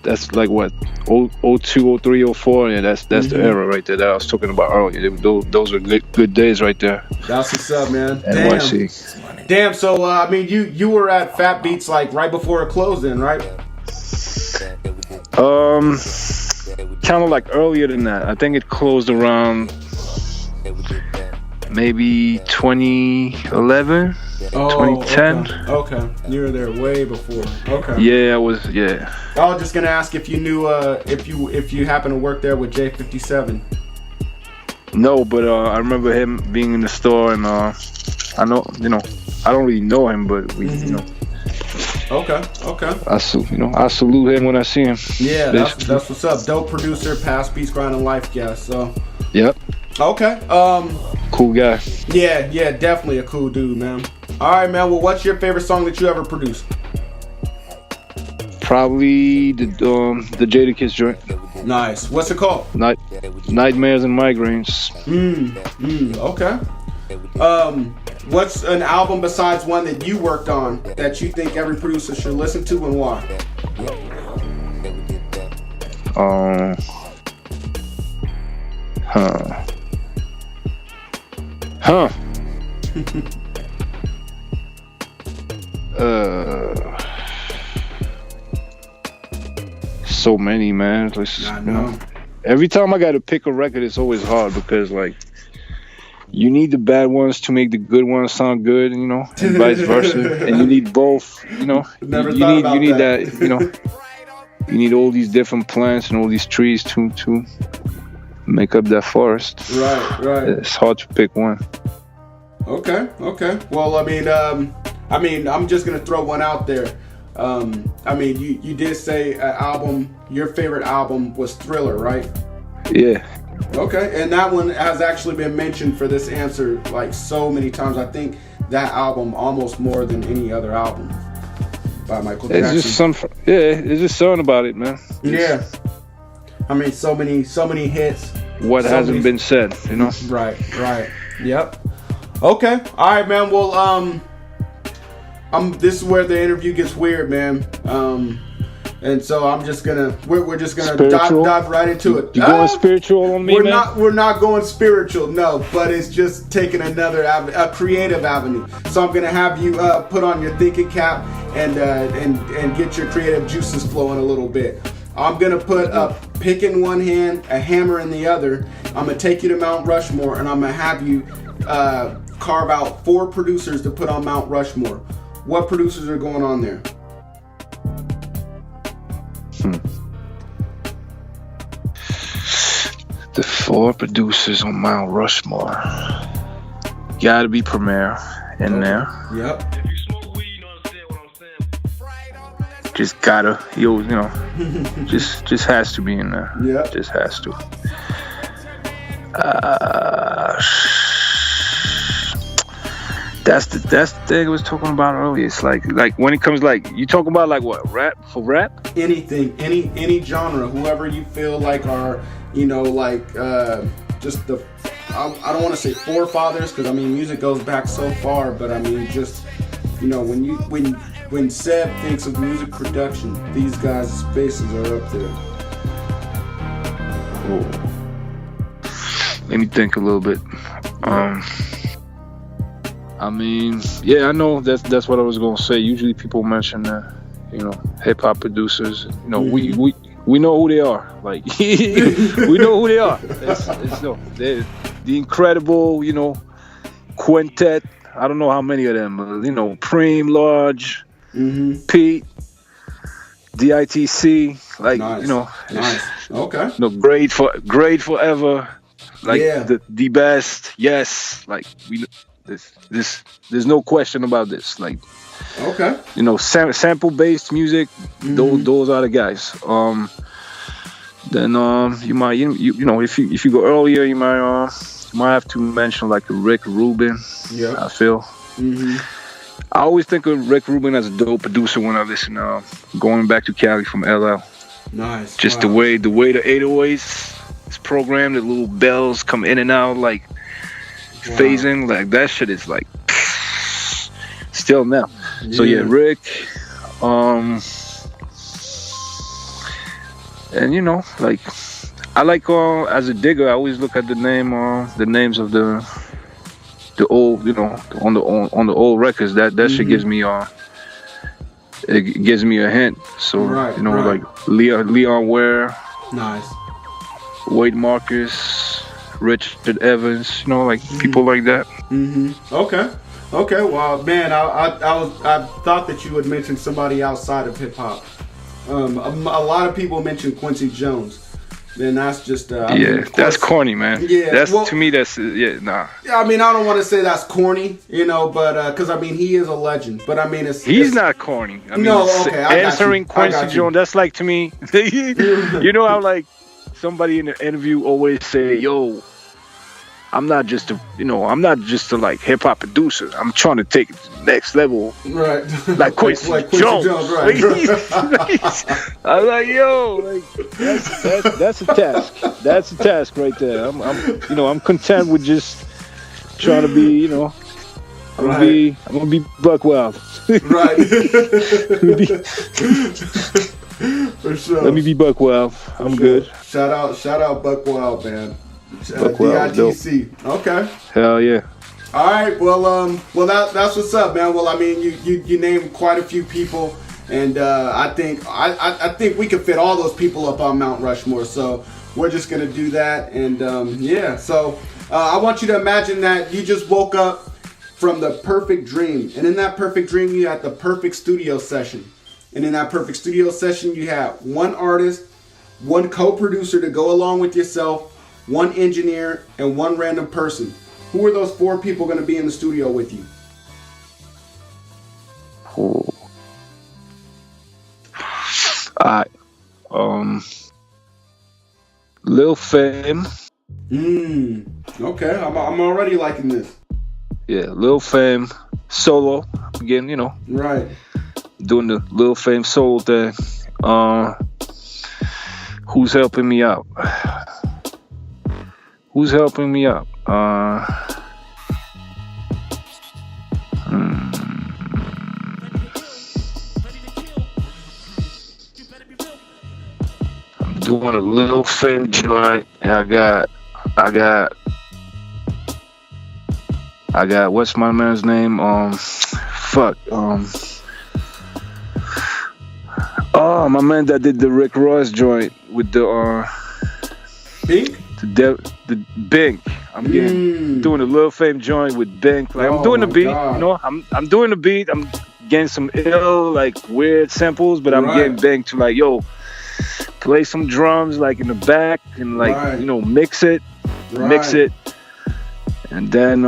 that's like what 02, 03, 04. Yeah, that's the era right there that I was talking about earlier. Those were good days right there. That's what's up, man. NYC. Damn. So I mean, you were at Fat Beats like right before it closed, then, right? Kind of like earlier than that. I think it closed around maybe 2011, 2010. Okay. You were there way before. Okay. Yeah, I was. Yeah. I was just gonna ask if you knew if you happen to work there with J57. No, but I remember him being in the store, and I know, I don't really know him, but we, Okay. I salute him when I see him. Yeah, that's what's up. Dope producer, past Beats Grinding Life guest. So. Yep. Okay. Cool guy. Yeah, definitely a cool dude, man. All right, man. Well, what's your favorite song that you ever produced? Probably the Jadakiss joint. Nice. What's it called? Nightmares and Migraines. Okay. What's an album besides one that you worked on that you think every producer should listen to, and why? So many, man. Every time I gotta pick a record, it's always hard because like you need the bad ones to make the good ones sound good, and vice versa. And you need both, you need that, you need all these different plants and all these trees to make up that forest. Right. It's hard to pick one. Okay. Well, I mean, I'm just gonna throw one out there. You did say your favorite album was Thriller, right? Yeah. Okay, and that one has actually been mentioned for this answer like so many times. I think that album almost more than any other album by Michael Jackson. It's just something about it, man. Yeah. I mean, so many hits. What hasn't been said, Right. Yep. Okay. All right, man. Well, this is where the interview gets weird, man. And so I'm just gonna we're just gonna dive right into it. You going spiritual on me, We're not going spiritual, no. But it's just taking a creative avenue. So I'm gonna have you put on your thinking cap and get your creative juices flowing a little bit. I'm gonna put a pick in one hand, a hammer in the other. I'm gonna take you to Mount Rushmore, and I'm gonna have you carve out 4 producers to put on Mount Rushmore. What producers are going on there? The 4 producers on Mount Rushmore. Gotta be Premier in there. Yep. Just gotta, just has to be in there. Yeah. Just has to. That's the thing I was talking about earlier. It's like when it comes you talking about like what, rap for rap? Anything, any genre, whoever you feel like are, just the, I don't want to say forefathers, because I mean music goes back so far, but I mean just, when Sebb thinks of music production, these guys' faces are up there. Let me think a little bit. I mean, yeah, I know that's what I was gonna say. Usually people mention hip hop producers. You know, we know who they are. Like we know who they are. They're the incredible, quintet. I don't know how many of them, but Preem, Large, Pete, DITC, like nice. Nice. Okay. Great forever, like the best. Yes, like there's no question about this. Like, okay. Sample based music. Those are the guys. Then you might if you go earlier, you might have to mention like Rick Rubin. Yeah, I feel. I always think of Rick Rubin as a dope producer when I listen. Going back to Cali from LL. Nice. Just the way the 808s is programmed, the little bells come in and out like phasing, like that shit is like still now. Yeah. So yeah, Rick. And like I like as a digger, I always look at the names of the old, on the old records. That shit gives me it gives me a hint. So like Leon Ware, nice, Wade Marcus, Richard Evans, like people like that. Okay. Well, man, I thought that you would mention somebody outside of hip hop. A lot of people mention Quincy Jones. Then that's just that's corny, man. Yeah, to me that's nah. Yeah, I mean, I don't want to say that's corny, but because I mean he is a legend. But I mean, he's not corny. I mean, answering Quincy Jones, that's like to me. How like somebody in the interview always say, "Yo, I'm not just a like hip hop producer. I'm trying to take it to the next level." Right. Like Quincy Jones. Right. I'm like, yo, like that's a task. That's a task right there. I'm content with just trying to be, I'm gonna be buck wild. Right. For sure. Let me be buck wild. I'm good. Shout out Buck Wild, man. Buck Wild, DITC. Okay. Hell yeah. All right. Well, that's what's up, man. Well, I mean, you named quite a few people, and I think we could fit all those people up on Mount Rushmore. So we're just gonna do that, and So I want you to imagine that you just woke up from the perfect dream, and in that perfect dream, you had the perfect studio session, and in that perfect studio session, you had one artist, one co-producer to go along with yourself, one engineer, and one random person. Who are those 4 people going to be in the studio with you? Lil Fame. Okay, I'm already liking this. Yeah, Lil Fame solo again. Right. Doing the Lil Fame solo thing. Who's helping me out? Who's helping me out? I'm doing a Lil Fame joint. I got what's my man's name? Oh, my man that did the Rick Ross joint with the Bink? The Bink. I'm doing a Lil Fame joint with Bink. Like I'm doing the beat, I'm doing the beat. I'm getting some ill, like weird samples, but I'm getting Bink to like, yo, play some drums like in the back and like mix it, and then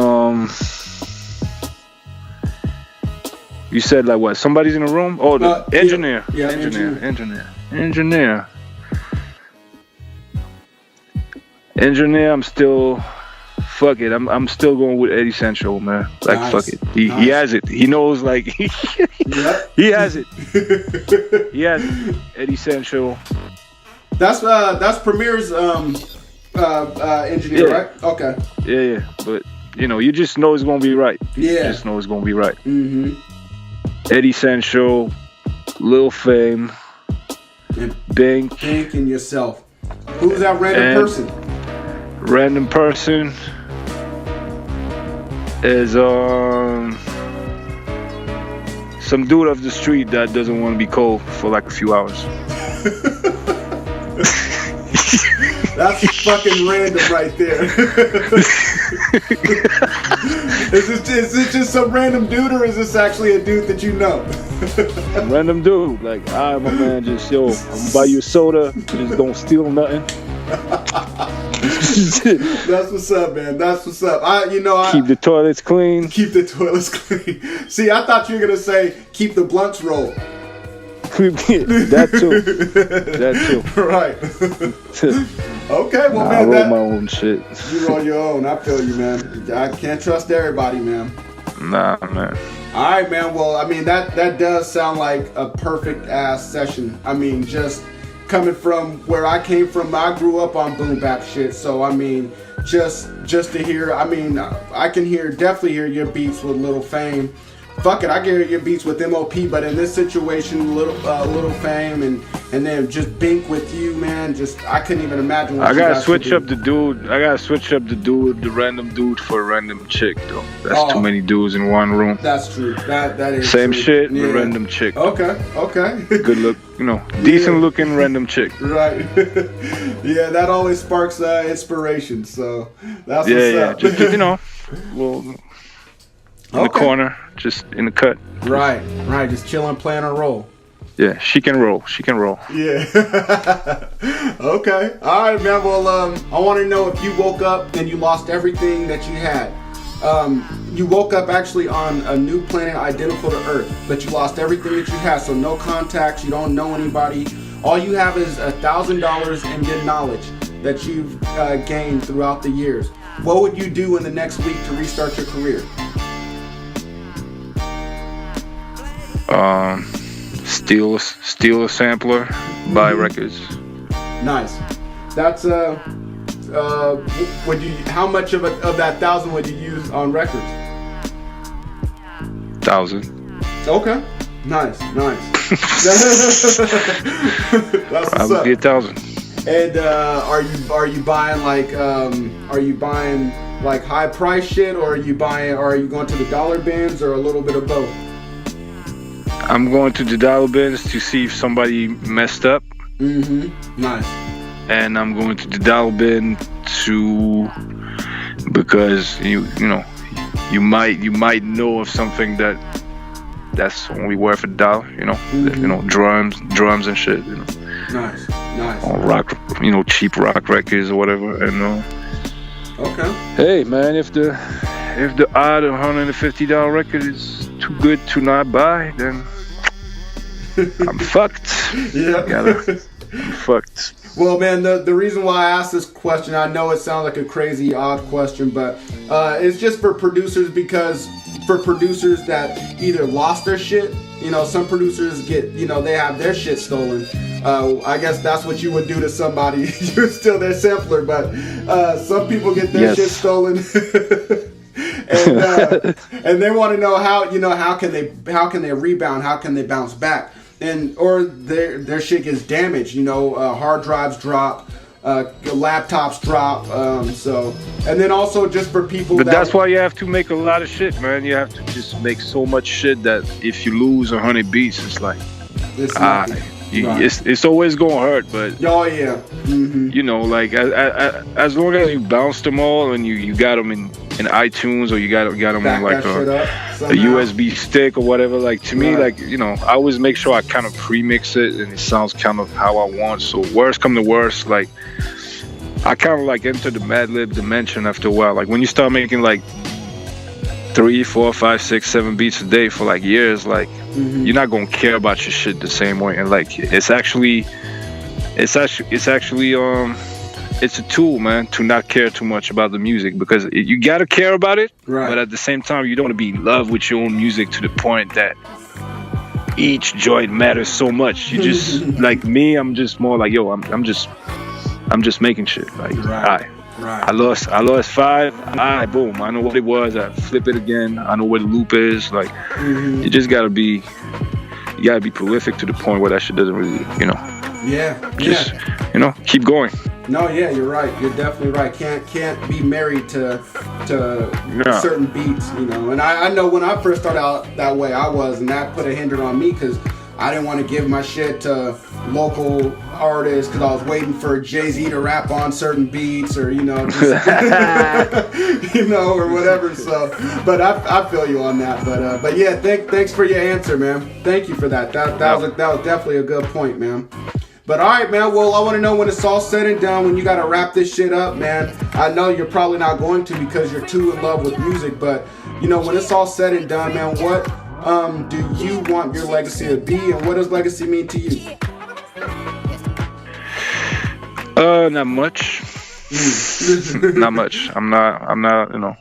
you said like what? Somebody's in the room? Oh, the engineer. Yeah, Engineer. I'm still. Fuck it. I'm still going with Eddie Central, man. Like nice. Fuck it. He has it. He knows like he has it. He has it. Eddie Central. That's Premier's engineer, right? Okay. Yeah. But you just know it's gonna be right. Yeah. You just know it's gonna be right. Eddie Central, Lil Fame, and Bink and yourself. Who's that random person? Random person is some dude off the street that doesn't want to be cold for like a few hours. That's fucking random right there. Is it just some random dude, or is this actually a dude that you know? Random dude, like, alright, my man, just I'm gonna buy you a soda, just don't steal nothing. That's what's up, man. That's what's up. Keep the toilets clean. Keep the toilets clean. See, I thought you were gonna say keep the blunts rolled. That too. Right. Okay, well, man, I roll my own shit. You roll your own. I feel you, man. I can't trust everybody, man. Nah, man. All right, man. Well, I mean, that does sound like a perfect ass session. I mean, just coming from where I came from, I grew up on boom bap shit. So I mean, just to hear, I mean, I can definitely hear your beats with Little Fame. Fuck it, I can hear your beats with MOP, but in this situation, Little Fame and then just Bink with you, man. Just I couldn't even imagine. I gotta switch up the dude. The random dude for a random chick, though. That's too many dudes in one room. That's true. That is same true. shit. Yeah. Random chick. Okay. Good look, decent looking random chick. Right. Yeah, that always sparks inspiration. So that's what's up. Just well. In the corner, just in the cut. Right. Just chilling, playing a role. Yeah, she can roll. Yeah. Okay. All right, man. Well, I want to know if you woke up and you lost everything that you had. You woke up actually on a new planet identical to Earth, but you lost everything that you had. So no contacts. You don't know anybody. All you have is $1,000 and your knowledge that you've gained throughout the years. What would you do in the next week to restart your career? Steal a sampler, buy records. Nice. That's would you? How much of that 1,000 would you use on records? 1,000. Okay. Nice. That's what's up. 1,000. And are you buying like high price shit, or are you going to the dollar bins, or a little bit of both? I'm going to the dollar bins to see if somebody messed up. Mm-hmm. Nice. And I'm going to the dollar bin because you might know of something that's only worth $1. Mm-hmm. Drums and shit. Nice. On rock, cheap rock records or whatever. And okay. Hey man, if the odd $150 record is too good to not buy, then I'm fucked. Yeah. I'm fucked. Well, man, the reason why I asked this question, I know it sounds like a crazy, odd question, but it's just for producers, because for producers that either lost their shit, some producers get, they have their shit stolen. I guess that's what you would do to somebody. You're still their sampler, but some people get their shit stolen. And they want to know how can they rebound, how can they bounce back, or their shit gets damaged, hard drives drop, laptops drop, and then also just for people but that's why you have to make a lot of shit, man. You have to just make so much shit that if you lose 100 beats, it's like it's always gonna hurt, but as long as you bounce them all and you got them in iTunes, or you got them on like a USB stick or whatever, like to me, I always make sure I kind of pre-mix it and it sounds kind of how I want. So worst come to worst, like I kind of like enter the Mad Lib dimension after a while. Like when you start making like 3, 4, 5, 6, 7 beats a day for like years, like you're not gonna care about your shit the same way. And like it's actually it's a tool, man, to not care too much about the music, because you gotta care about it, but at the same time you don't want to be in love with your own music to the point that each joint matters so much. You just like me, I'm just more like, yo, I'm just making shit. Like, I lost 5. Boom. I know what it was. I flip it again. I know where the loop is. Like, you just gotta be prolific to the point where that shit doesn't really, keep going. No, yeah, you're right. You're definitely right. Can't be married to certain beats, you know. And I know when I first started out that way, I was, and that put a hinder on me because I didn't want to give my shit to local artists because I was waiting for Jay-Z to rap on certain beats or, you know, just, you know, or whatever. So, but I feel you on that. But yeah, thanks for your answer, man. Thank you for that. That was definitely a good point, man. But all right, man. Well, I want to know when it's all said and done, when you got to wrap this shit up, man. I know you're probably not going to because you're too in love with music. But, you know, when it's all said and done, man, what do you want your legacy to be, and what does legacy mean to you? Not much. Not much. I'm not, you know.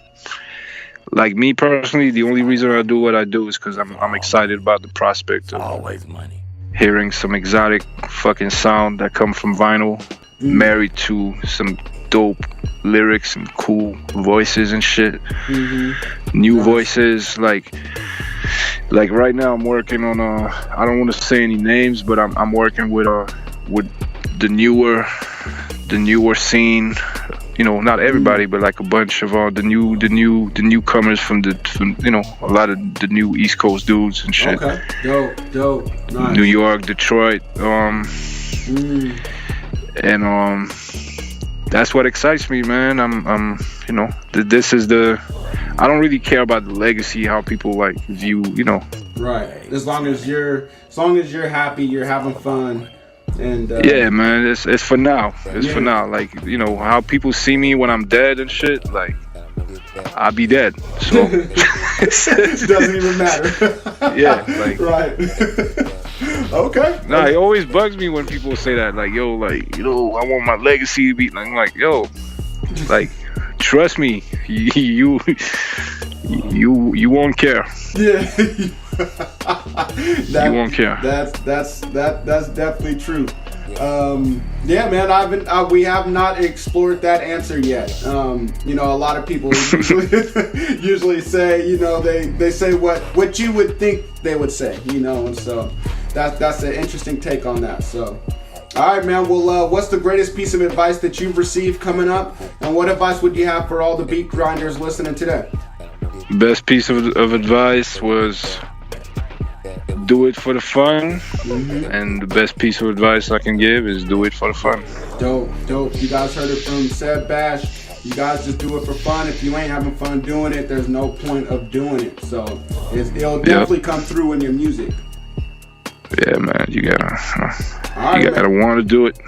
Like me personally, the only reason I do what I do is because I'm excited about the prospect of Always money. hearing some exotic fucking sound that come from vinyl, married to some dope lyrics and cool voices and shit. New voices, like right now I'm working on I don't want to say any names, but I'm working with the newer scene. You know, not everybody, but like a bunch of the newcomers from you know, a lot of the new East Coast dudes and shit. Okay, dope, nice. New York, Detroit, and that's what excites me, man. I'm you know, this is I don't really care about the legacy, how people like view, you know. Right. As long as you're happy, you're having fun. And yeah, man, it's for now. It's for now. Like, you know, how people see me when I'm dead and shit, like I'll be dead. So it doesn't even matter. Yeah, like right. Okay. Nah, it always bugs me when people say that, like, yo, like, you know, I want my legacy to be. I'm like, yo, like, trust me, you won't care. Yeah. You won't care. That's definitely true. Yeah, man, we have not explored that answer yet. You know, a lot of people usually say, you know, they say what you would think they would say, you know, and so that's an interesting take on that. So, all right, man. Well, what's the greatest piece of advice that you've received coming up, and what advice would you have for all the beat grinders listening today? Best piece of advice was do it for the fun, and the best piece of advice I can give is do it for the fun. Dope. You guys heard it from Sebb Bash. You guys just do it for fun. If you ain't having fun doing it, there's no point of doing it. So it'll definitely come through in your music. Yeah, man, you gotta want to do it.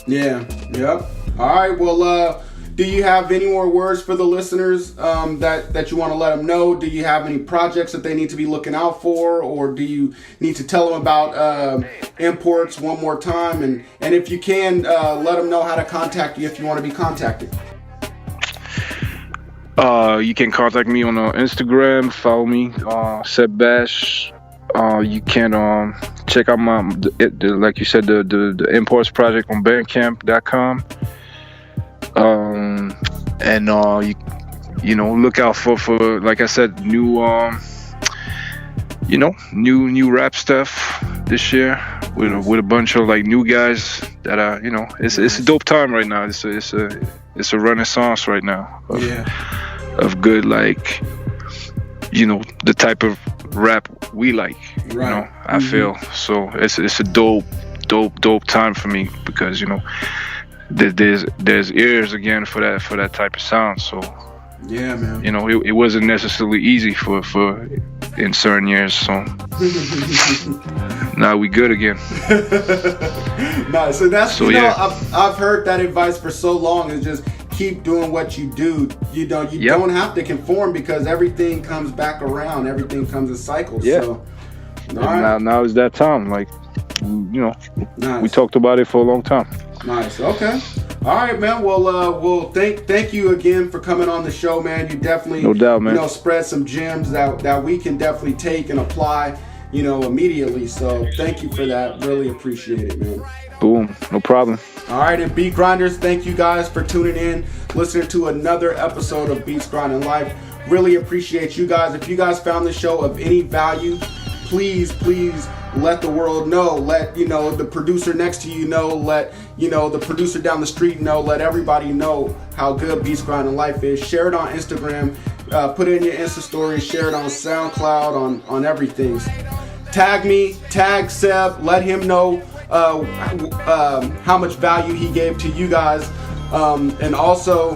Yeah, yep. All right, well, do you have any more words for the listeners that you want to let them know? Do you have any projects that they need to be looking out for, or do you need to tell them about imports one more time? And if you can, let them know how to contact you if you want to be contacted. You can contact me on Instagram. Follow me, Sebb Bash. You can check out like you said, the imports project on Bandcamp.com. And you know, look out for like I said, new you know, new rap stuff this year with a bunch of like new guys that are, you know, it's a dope time right now. It's a renaissance right now of good, like, you know, the type of rap we like, you know, I feel. So it's a dope time for me because, you know, there's ears again for that type of sound. So yeah, man, you know, it wasn't necessarily easy for in certain years. So now we good again. Nice. So that's, so, you know, yeah. I've heard that advice for so long, is just keep doing what you do. You know, you don't have to conform because everything comes back around. Everything comes in cycles. Yeah. So now is that time. Like, you know, nice. We talked about it for a long time. Nice. Okay. All right, man. Well, thank you again for coming on the show, man. You definitely, no doubt, man, you know, spread some gems that we can definitely take and apply, you know, immediately. So thank you for that. Really appreciate it, man. Boom. No problem. All right, and Beat Grinders, thank you guys for tuning in, listening to another episode of Beats Grinding Life. Really appreciate you guys. If you guys found the show of any value, please let the world know, let, the producer next to you know, let, the producer down the street know, let everybody know how good Beats Grinding Life is. Share it on Instagram, put it in your Insta story, share it on SoundCloud, on everything. Tag me, tag Seb, let him know how much value he gave to you guys, and also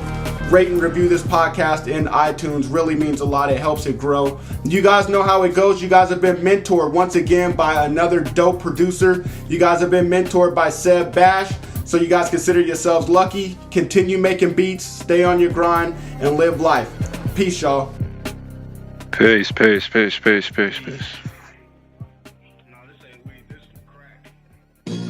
rate and review this podcast in iTunes. Really means a lot. It helps it grow. You guys know how it goes. You guys have been mentored once again by another dope producer. You guys have been mentored by Sebb Bash. So you guys consider yourselves lucky. Continue making beats, stay on your grind, and live life. Peace, y'all. Peace.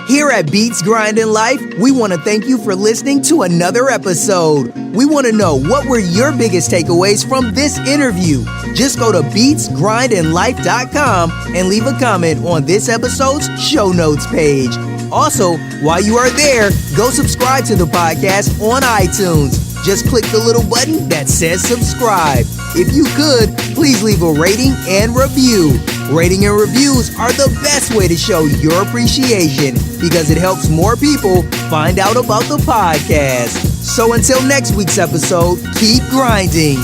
Here at Beats Grinding Life, we want to thank you for listening to another episode. We want to know, what were your biggest takeaways from this interview? Just go to beatsgrindinglife.com and leave a comment on this episode's show notes page. Also, while you are there, go subscribe to the podcast on iTunes. Just click the little button that says subscribe. If you could, please leave a rating and review. Rating and reviews are the best way to show your appreciation because it helps more people find out about the podcast. So until next week's episode, keep grinding.